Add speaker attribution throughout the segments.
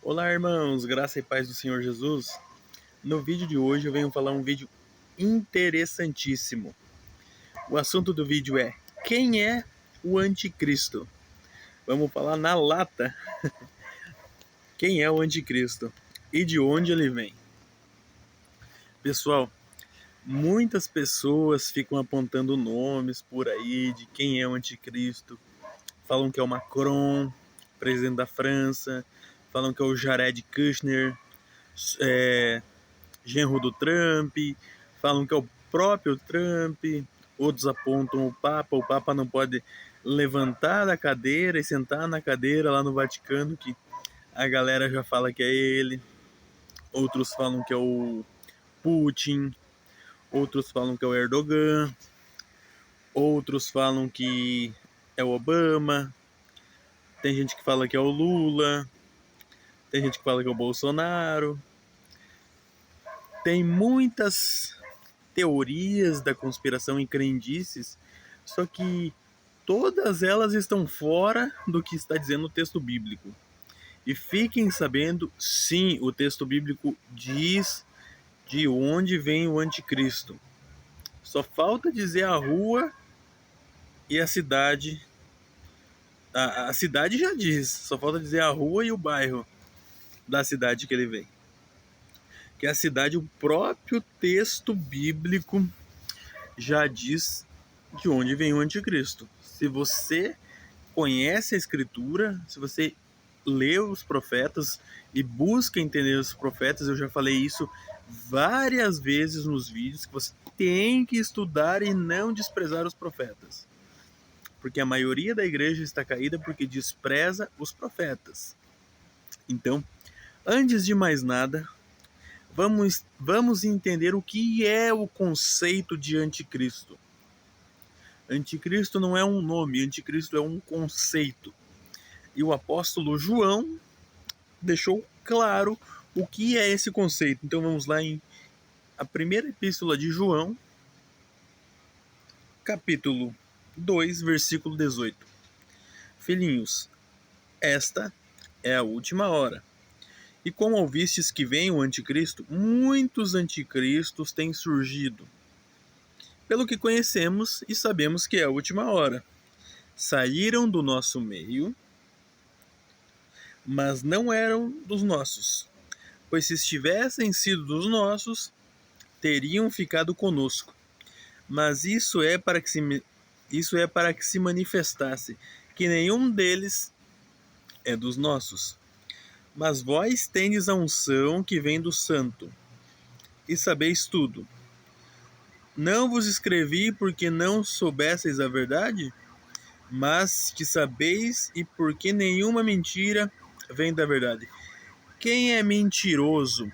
Speaker 1: Olá, irmãos, graça e paz do Senhor Jesus. No vídeo de hoje eu venho falar um vídeo interessantíssimo. O assunto do vídeo é: quem é o anticristo? Vamos falar na lata. Quem é o anticristo e de onde ele vem? Pessoal, muitas pessoas ficam apontando nomes por aí de quem é o anticristo. Falam que é o Macron, presidente da França. Falam que é o Jared Kushner, genro do Trump, falam que é o próprio Trump, outros apontam o Papa não pode levantar da cadeira e sentar na cadeira lá no Vaticano, que a galera já fala que é ele, outros falam que é o Putin, outros falam que é o Erdogan, outros falam que é o Obama, tem gente que fala que é o Lula, tem gente que fala que é o Bolsonaro, tem muitas teorias da conspiração e crendices, só que todas elas estão fora do que está dizendo o texto bíblico. E fiquem sabendo, sim, o texto bíblico diz de onde vem o anticristo. Só falta dizer a rua e a cidade. A cidade já diz, só falta dizer a rua e o bairro da cidade que ele vem. Que a cidade, o próprio texto bíblico já diz de onde vem o anticristo. Se você conhece a escritura, se você lê os profetas e busca entender os profetas, eu já falei isso várias vezes nos vídeos, que você tem que estudar e não desprezar os profetas. Porque a maioria da igreja está caída porque despreza os profetas. Então, antes de mais nada, vamos entender o que é o conceito de anticristo. Anticristo não é um nome, anticristo é um conceito. E o apóstolo João deixou claro o que é esse conceito. Então vamos lá em a primeira epístola de João, capítulo 2, versículo 18. Filhinhos, esta é a última hora. E como ouvistes que vem o anticristo, muitos anticristos têm surgido. Pelo que conhecemos e sabemos que é a última hora. Saíram do nosso meio, mas não eram dos nossos. Pois se tivessem sido dos nossos, teriam ficado conosco. Mas isso é para que se manifestasse que nenhum deles é dos nossos. Mas vós tendes a unção que vem do Santo, e sabeis tudo. Não vos escrevi porque não soubesseis a verdade, mas que sabeis e porque nenhuma mentira vem da verdade. Quem é mentiroso?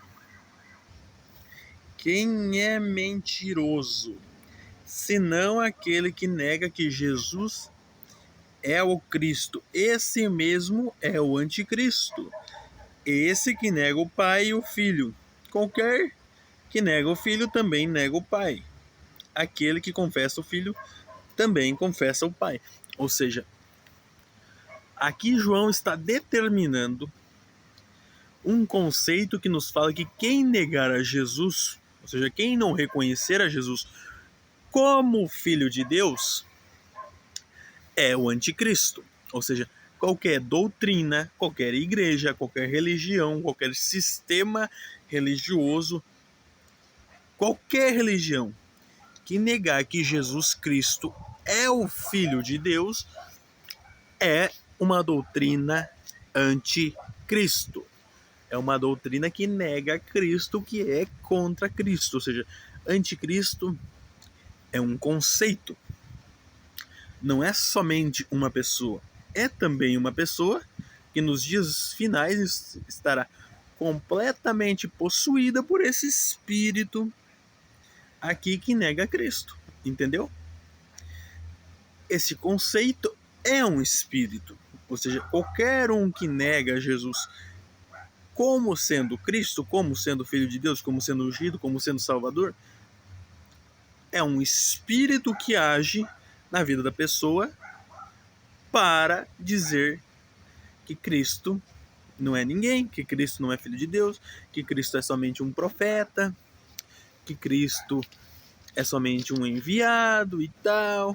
Speaker 1: Quem é mentiroso? Senão aquele que nega que Jesus é o Cristo. Esse mesmo é o anticristo. Esse que nega o Pai e o Filho. Qualquer que nega o Filho também nega o Pai. Aquele que confessa o Filho também confessa o Pai. Ou seja, aqui João está determinando um conceito que nos fala que quem negar a Jesus, ou seja, quem não reconhecer a Jesus como Filho de Deus, é o anticristo. Ou seja, qualquer doutrina, qualquer igreja, qualquer religião, qualquer sistema religioso, qualquer religião que negar que Jesus Cristo é o Filho de Deus é uma doutrina anticristo. É uma doutrina que nega Cristo, que é contra Cristo. Ou seja, anticristo é um conceito. Não é somente uma pessoa. É também uma pessoa que nos dias finais estará completamente possuída por esse espírito aqui que nega Cristo. Entendeu? Esse conceito é um espírito. Ou seja, qualquer um que nega Jesus como sendo Cristo, como sendo Filho de Deus, como sendo ungido, como sendo Salvador, é um espírito que age na vida da pessoa para dizer que Cristo não é ninguém, que Cristo não é filho de Deus, que Cristo é somente um profeta, que Cristo é somente um enviado e tal,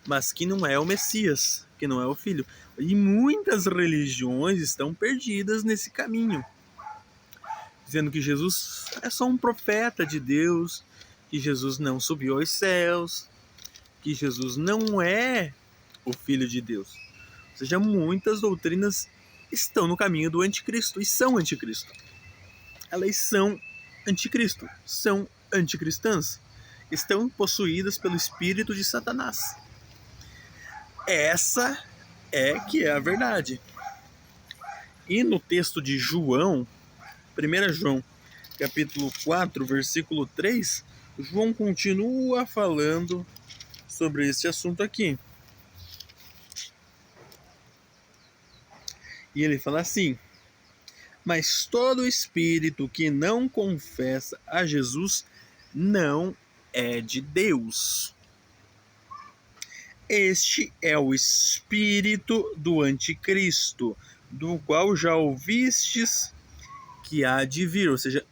Speaker 1: mas que não é o Messias, que não é o Filho. E muitas religiões estão perdidas nesse caminho, dizendo que Jesus é só um profeta de Deus, que Jesus não subiu aos céus, que Jesus não é o Filho de Deus. Ou seja, muitas doutrinas estão no caminho do anticristo e são anticristo. Elas são anticristo, são anticristãs, estão possuídas pelo espírito de Satanás. Essa é que é a verdade. E no texto de João, 1 João, capítulo 4, versículo 3, João continua falando sobre esse assunto aqui. E ele fala assim: mas todo espírito que não confessa a Jesus não é de Deus. Este é o espírito do anticristo, do qual já ouvistes que há de vir. Ou seja,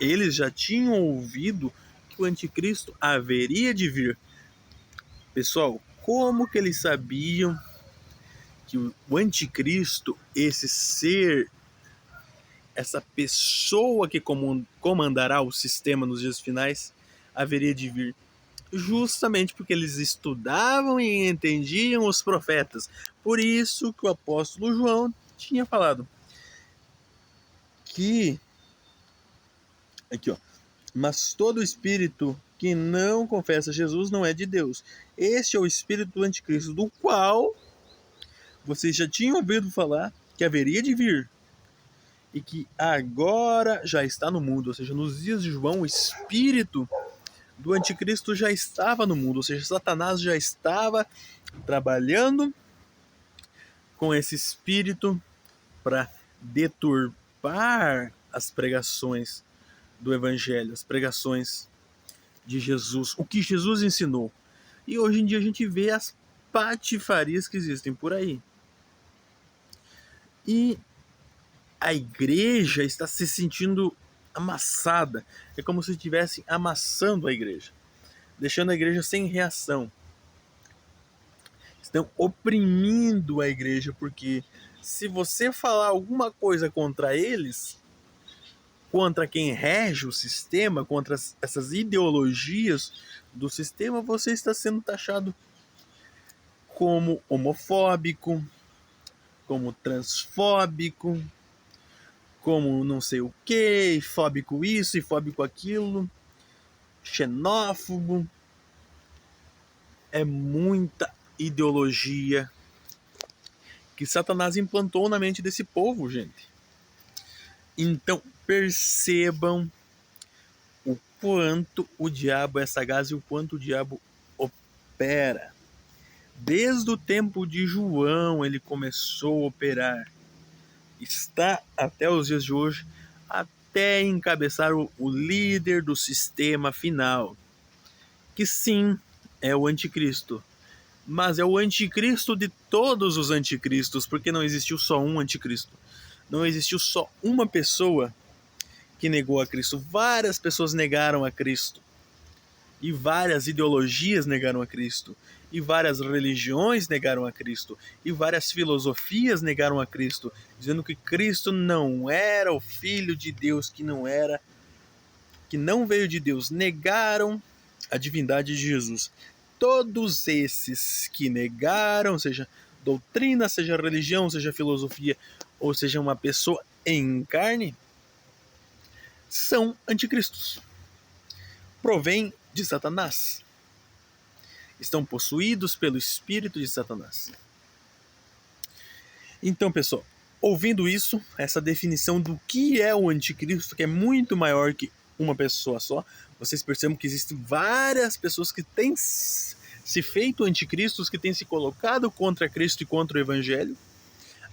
Speaker 1: eles já tinham ouvido que o anticristo haveria de vir. Pessoal, como que eles sabiam que o anticristo, esse ser, essa pessoa que comandará o sistema nos dias finais, haveria de vir? Justamente porque eles estudavam e entendiam os profetas. Por isso que o apóstolo João tinha falado que aqui, ó, mas todo espírito que não confessa Jesus não é de Deus. Este é o espírito do anticristo, do qual vocês já tinham ouvido falar que haveria de vir e que agora já está no mundo. Ou seja, nos dias de João, o espírito do anticristo já estava no mundo. Ou seja, Satanás já estava trabalhando com esse espírito para deturpar as pregações do Evangelho, as pregações de Jesus, o que Jesus ensinou. E hoje em dia a gente vê as patifarias que existem por aí. E a igreja está se sentindo amassada. É como se estivessem amassando a igreja, deixando a igreja sem reação. Estão oprimindo a igreja, porque se você falar alguma coisa contra eles, contra quem rege o sistema, contra essas ideologias do sistema, você está sendo taxado como homofóbico, como transfóbico, como não sei o que, fóbico isso e fóbico aquilo, xenófobo. É muita ideologia que Satanás implantou na mente desse povo, gente. Então percebam o quanto o diabo é sagaz e o quanto o diabo opera. Desde o tempo de João ele começou a operar. Está até os dias de hoje, até encabeçar o líder do sistema final, que sim, é o anticristo. Mas é o anticristo de todos os anticristos, porque não existiu só um anticristo. Não existiu só uma pessoa que negou a Cristo. Várias pessoas negaram a Cristo. E várias ideologias negaram a Cristo. E várias religiões negaram a Cristo. E várias filosofias negaram a Cristo, dizendo que Cristo não era o Filho de Deus, que não veio de Deus. Negaram a divindade de Jesus. Todos esses que negaram, seja doutrina, seja religião, seja filosofia, ou seja uma pessoa em carne, são anticristos. Provém de Satanás. Estão possuídos pelo espírito de Satanás. Então, pessoal, ouvindo isso, essa definição do que é o anticristo, que é muito maior que uma pessoa só, vocês percebem que existem várias pessoas que têm se feito anticristos, que têm se colocado contra Cristo e contra o Evangelho.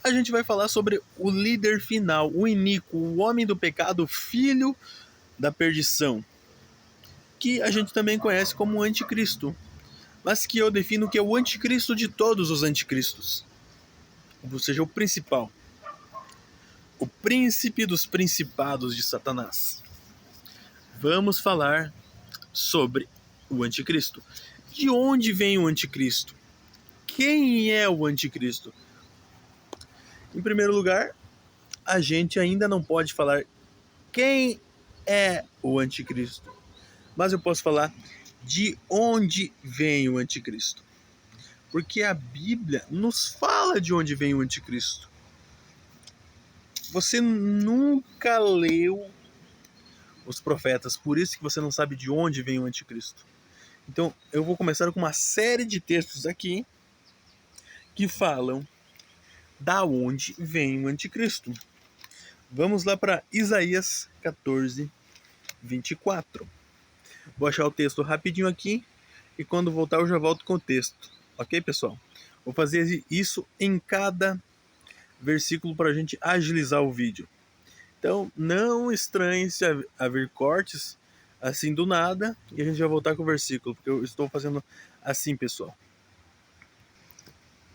Speaker 1: A gente vai falar sobre o líder final, o iníquo, o homem do pecado, o filho da perdição, que a gente também conhece como anticristo, mas que eu defino que é o anticristo de todos os anticristos, ou seja, o principal. o príncipe dos principados de Satanás. Vamos falar sobre o anticristo. De onde vem o anticristo? Quem é o anticristo? Em primeiro lugar, a gente ainda não pode falar quem é o anticristo, mas eu posso falar de onde vem o anticristo. Porque a Bíblia nos fala de onde vem o anticristo. Você nunca leu os profetas, por isso que você não sabe de onde vem o anticristo. Então, eu vou começar com uma série de textos aqui que falam da onde vem o anticristo. Vamos lá para Isaías 14, 24. Vou achar o texto rapidinho aqui e quando voltar eu já volto com o texto. Ok, pessoal? Vou fazer isso em cada versículo para a gente agilizar o vídeo. Então, não estranhe se haver cortes assim do nada e a gente vai voltar com o versículo, porque eu estou fazendo assim, pessoal.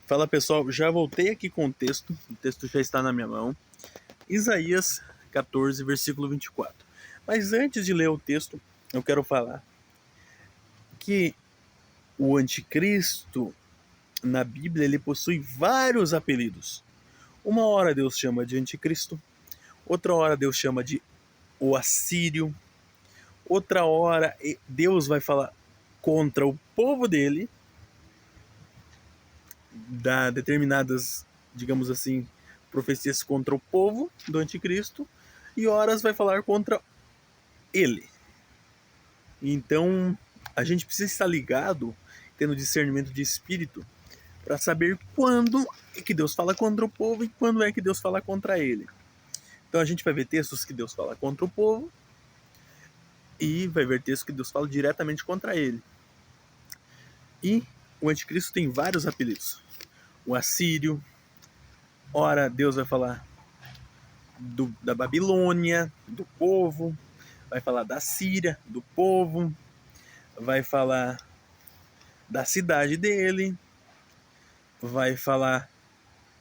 Speaker 1: Fala, pessoal, já voltei aqui com o texto já está na minha mão. Isaías 14, versículo 24. Mas antes de ler o texto, eu quero falar que o anticristo, na Bíblia, ele possui vários apelidos. Uma hora Deus chama de anticristo, outra hora Deus chama de o assírio, outra hora Deus vai falar contra o povo dele, dá determinadas, digamos assim, profecias contra o povo do anticristo, e horas vai falar contra ele. Então, a gente precisa estar ligado, tendo discernimento de espírito, para saber quando é que Deus fala contra o povo e quando é que Deus fala contra ele. Então a gente vai ver textos que Deus fala contra o povo e vai ver textos que Deus fala diretamente contra ele. E o anticristo tem vários apelidos. O assírio, ora Deus vai falar da Babilônia, do povo, vai falar da Síria, do povo, vai falar da cidade dele, vai falar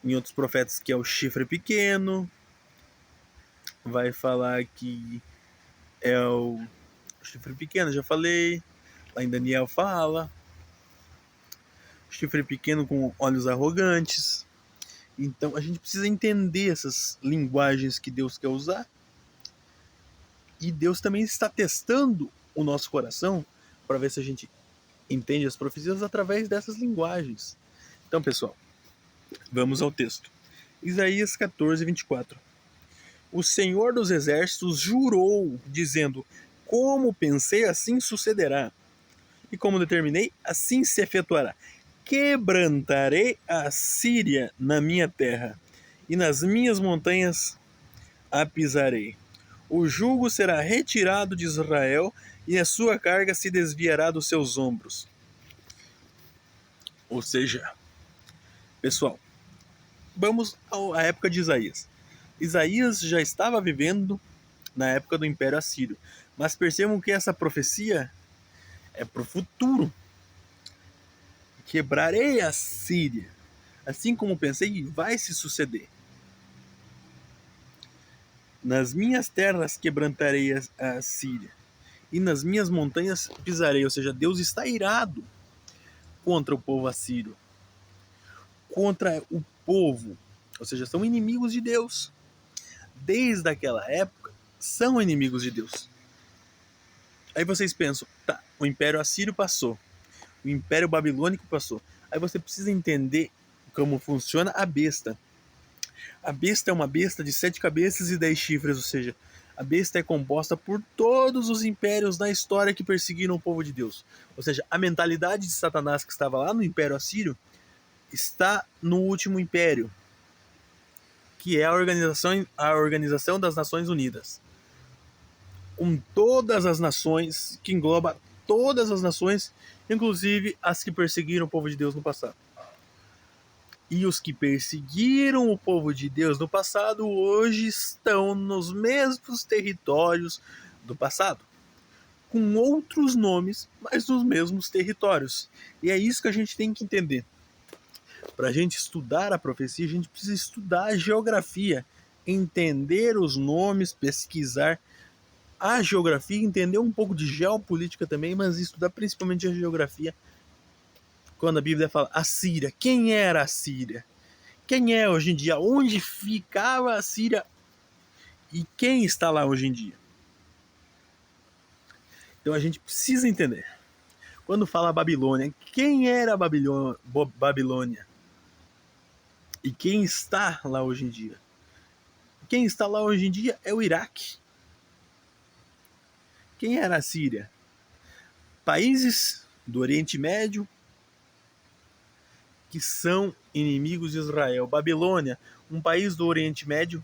Speaker 1: em outros profetas que é o chifre pequeno, vai falar que é o chifre pequeno, já falei, lá em Daniel fala, chifre pequeno com olhos arrogantes. Então a gente precisa entender essas linguagens que Deus quer usar, e Deus também está testando o nosso coração para ver se a gente entende as profecias através dessas linguagens. Então, pessoal, vamos ao texto. Isaías 14, 24. O Senhor dos Exércitos jurou, dizendo: como pensei, assim sucederá. E como determinei, assim se efetuará. Quebrantarei a Síria na minha terra, e nas minhas montanhas a pisarei. O jugo será retirado de Israel, e a sua carga se desviará dos seus ombros. Ou seja, pessoal, vamos à época de Isaías. Isaías já estava vivendo na época do Império Assírio, mas percebam que essa profecia é para o futuro. Quebrarei a Síria, assim como pensei, vai se suceder. Nas minhas terras quebrantarei a Síria, e nas minhas montanhas pisarei. Ou seja, Deus está irado contra o povo assírio, contra o povo, ou seja, são inimigos de Deus. Desde aquela época, são inimigos de Deus. Aí vocês pensam, tá, o Império Assírio passou, o Império Babilônico passou. Aí você precisa entender como funciona a besta. A besta é uma besta de 7 cabeças e 10 chifres, ou seja, a besta é composta por todos os impérios na história que perseguiram o povo de Deus. Ou seja, a mentalidade de Satanás que estava lá no Império Assírio está no último império, que é a Organização das Nações Unidas. Com todas as nações, que engloba todas as nações, inclusive as que perseguiram o povo de Deus no passado. E os que perseguiram o povo de Deus no passado, hoje estão nos mesmos territórios do passado, com outros nomes, mas nos mesmos territórios. E é isso que a gente tem que entender. Para a gente estudar a profecia, a gente precisa estudar a geografia entender os nomes, pesquisar a geografia, entender um pouco de geopolítica também, mas estudar principalmente a geografia. Quando a Bíblia fala a Síria, quem era a Síria? Quem é hoje em dia? Onde ficava a Síria? E quem está lá hoje em dia? Então a gente precisa entender. Quando fala Babilônia, quem era a Babilônia? E quem está lá hoje em dia? Quem está lá hoje em dia é o Iraque. Quem era a Síria? Países do Oriente Médio que são inimigos de Israel. Babilônia, um país do Oriente Médio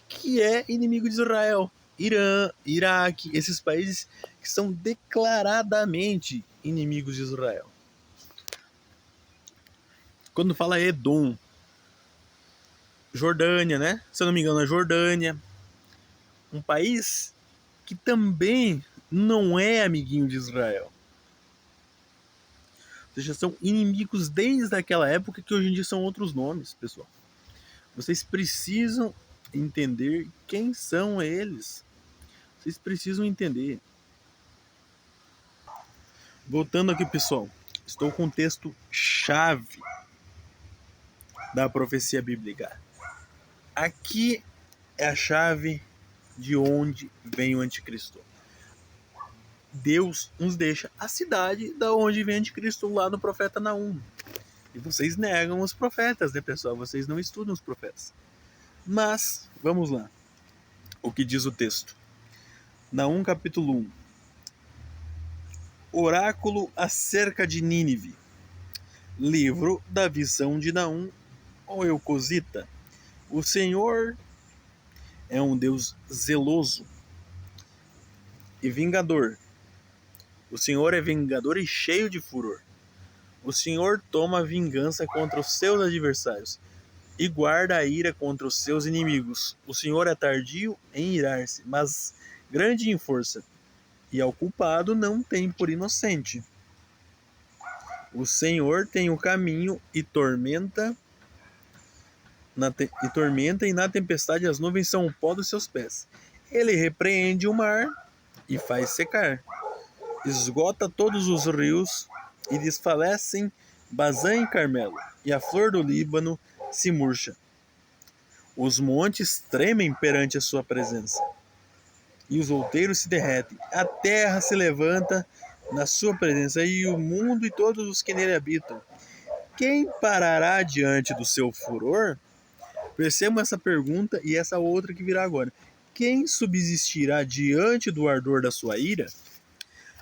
Speaker 1: que é inimigo de Israel. Irã, Iraque, esses países que são declaradamente inimigos de Israel. Quando fala Edom, Jordânia, né? Se eu não me engano, a Jordânia, um país que também não é amiguinho de Israel. Ou seja, são inimigos desde aquela época, que hoje em dia são outros nomes, pessoal. Vocês precisam entender quem são eles. Vocês precisam entender. Voltando aqui, pessoal. Estou com um texto chave da profecia bíblica. Aqui é a chave de onde vem o anticristo. Deus nos deixa a cidade da onde vem o anticristo, lá no profeta Naum. E vocês negam os profetas, né, pessoal? Vocês não estudam os profetas. Mas, vamos lá. O que diz o texto? Naum capítulo 1. Oráculo acerca de Nínive. Livro da visão de Naum, ou Eucosita. O Senhor é um Deus zeloso e vingador. O Senhor é vingador e cheio de furor. O Senhor toma vingança contra os seus adversários e guarda a ira contra os seus inimigos. O Senhor é tardio em irar-se, mas grande em força, e ao culpado não tem por inocente. O Senhor tem o caminho e tormenta, e na tempestade as nuvens são o pó dos seus pés. Ele repreende o mar e faz secar. Esgota todos os rios e desfalecem Bazã e Carmelo, e a flor do Líbano se murcha. Os montes tremem perante a sua presença, e os outeiros se derretem. A terra se levanta na sua presença, e o mundo e todos os que nele habitam. Quem parará diante do seu furor? Percebam essa pergunta e essa outra que virá agora. Quem subsistirá diante do ardor da sua ira?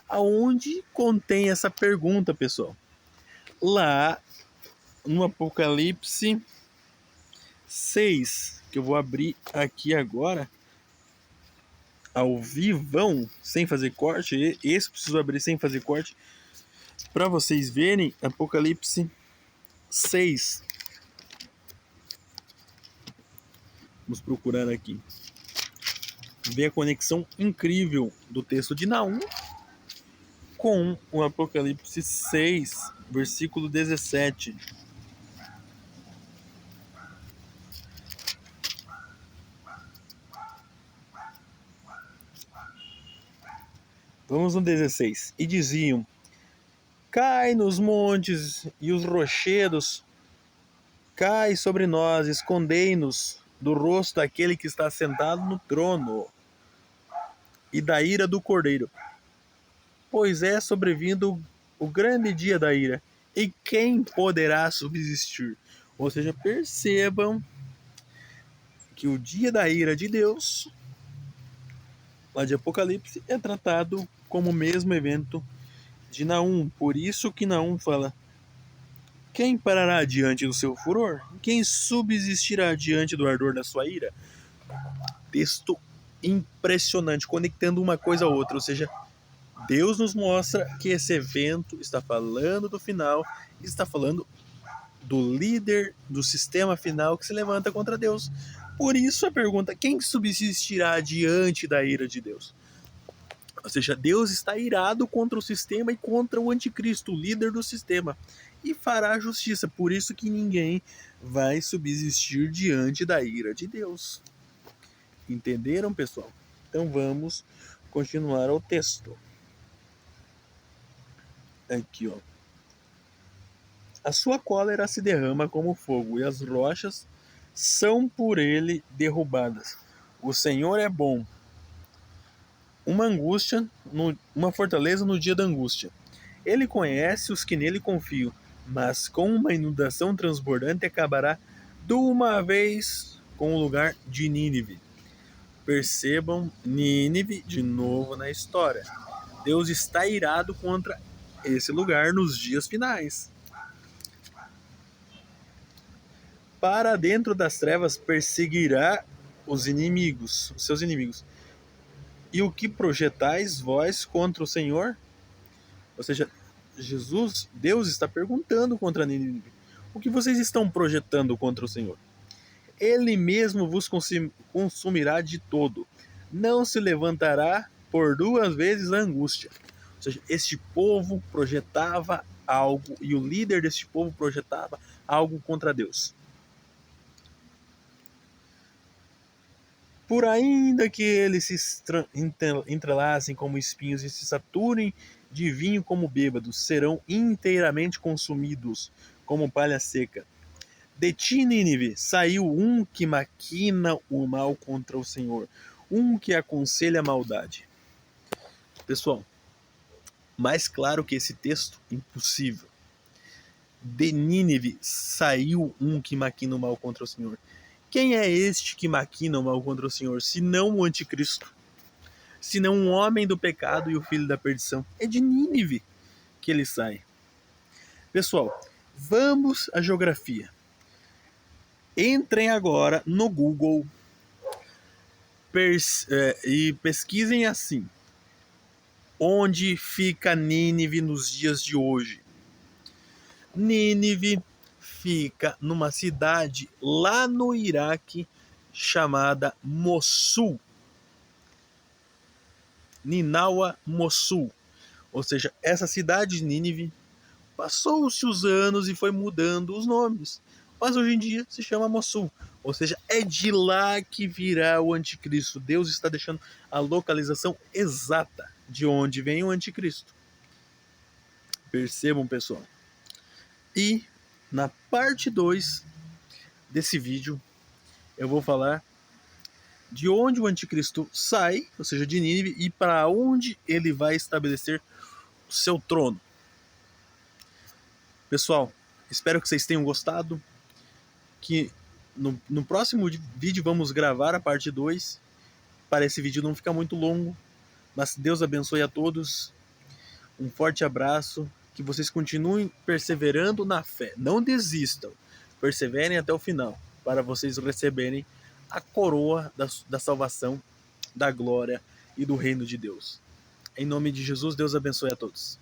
Speaker 1: Aonde contém essa pergunta, pessoal? Lá no Apocalipse 6, que eu vou abrir aqui agora, ao vivão, sem fazer corte. Esse preciso abrir sem fazer corte, para vocês verem. Apocalipse 6. Vamos procurar aqui. Ver a conexão incrível do texto de Naum com o Apocalipse 6, versículo 17. Vamos no 16. E diziam: cai nos montes e os rochedos, cai sobre nós, escondei-nos do rosto daquele que está sentado no trono e da ira do Cordeiro. Pois é sobrevindo o grande dia da ira, e quem poderá subsistir? Ou seja, percebam que o dia da ira de Deus, lá de Apocalipse, é tratado como o mesmo evento de Naum. Por isso que Naum fala: quem parará diante do seu furor? Quem subsistirá diante do ardor da sua ira? Texto impressionante, conectando uma coisa a outra. Ou seja, Deus nos mostra que esse evento está falando do final, está falando do líder do sistema final que se levanta contra Deus. Por isso a pergunta: quem subsistirá diante da ira de Deus? Ou seja, Deus está irado contra o sistema e contra o anticristo, o líder do sistema. e fará justiça. Por isso que ninguém vai subsistir diante da ira de Deus. Entenderam, pessoal? Então vamos continuar o texto. Aqui, ó. A sua cólera se derrama como fogo, e as rochas são por ele derrubadas. O Senhor é bom. Uma fortaleza no dia da angústia. Ele conhece os que nele confiam, mas com uma inundação transbordante acabará de uma vez com o lugar de Nínive. Percebam Nínive de novo na história. Deus está irado contra esse lugar nos dias finais. Para dentro das trevas perseguirá os seus inimigos. E o que projetais vós contra o Senhor? Ou seja, Deus está perguntando contra Nínive: o que vocês estão projetando contra o Senhor? Ele mesmo vos consumirá de todo. Não se levantará por duas vezes a angústia. Ou seja, este povo projetava algo e o líder deste povo projetava algo contra Deus. Por ainda que eles se entrelacem como espinhos e se saturem de vinho como bêbados, serão inteiramente consumidos como palha seca. De ti, Nínive, saiu um que maquina o mal contra o Senhor, um que aconselha a maldade. Pessoal, mais claro que esse texto, impossível. De Nínive saiu um que maquina o mal contra o Senhor. Quem é este que maquina o mal contra o Senhor, senão o anticristo? Senão um homem do pecado e o filho da perdição. É de Nínive que ele sai. Pessoal, vamos à geografia. Entrem agora no Google e pesquisem assim: onde fica Nínive nos dias de hoje? Nínive fica numa cidade lá no Iraque chamada Mossul. Ninawa Mossul. Ou seja, essa cidade de Nínive passou-se os anos e foi mudando os nomes. Mas hoje em dia se chama Mossul. Ou seja, é de lá que virá o anticristo. Deus está deixando a localização exata de onde vem o anticristo. Percebam, pessoal. E na parte 2 desse vídeo eu vou falar de onde o anticristo sai, ou seja, de Nínive, e para onde ele vai estabelecer o seu trono. Pessoal, espero que vocês tenham gostado, que no próximo vídeo vamos gravar a parte 2, para esse vídeo não ficar muito longo, mas Deus abençoe a todos, um forte abraço, que vocês continuem perseverando na fé, não desistam, perseverem até o final, para vocês receberem a coroa da salvação, da glória e do reino de Deus. Em nome de Jesus, Deus abençoe a todos.